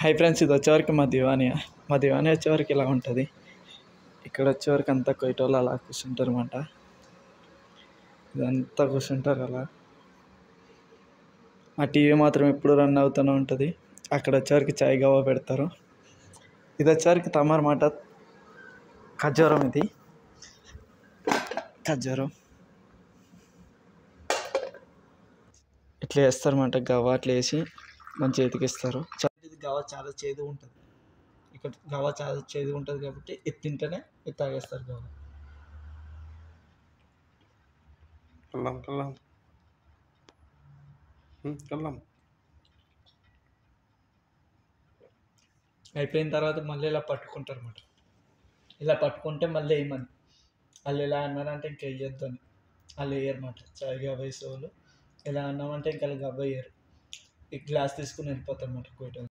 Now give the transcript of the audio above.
Hi friends, ఇది వచ్చేవరకు మా దివాని వచ్చేవరకు ఇలా ఉంటుంది. ఇక్కడ వచ్చేవరకు అంతా కొయ్యటోళ్ళు అలా కూర్చుంటారు అన్నమాట. ఇదంతా కూర్చుంటారు అలా. ఆ టీవీ మాత్రం ఎప్పుడు రన్ అవుతూనే ఉంటుంది. అక్కడ వచ్చేవరకు చాయ్ గవ్వ పెడతారు. ఇది వచ్చేవరకు తమర్ మాట ఖర్జూరం. ఇది ఖర్జూరం ఇట్లా వేస్తారన్నమాట. గవ్వ అట్లా వేసి మంచిగా ఎతికిస్తారు. ఇది గవ్వ చాలా చేదు ఉంటుంది. ఇక్కడ గవ్వ చాలా చేదు ఉంటుంది కాబట్టి ఇది తింటేనే ఇది తాగేస్తారు గవ్వ. అయిపోయిన తర్వాత మళ్ళీ ఇలా పట్టుకుంటారు అన్నమాట. ఇలా పట్టుకుంటే మళ్ళీ వేయమని వాళ్ళు ఎలా అన్నారంటే ఇంకా వేయొద్దు అని వాళ్ళు వేయరన్నమాట. చాయ్ గవ్వ వేసే వాళ్ళు ఎలా అన్నామంటే ఇంకా గవ్వ వేయరు. ఈ గ్లాస్ తీసుకుని వెళ్ళిపోతారు అన్నమాట.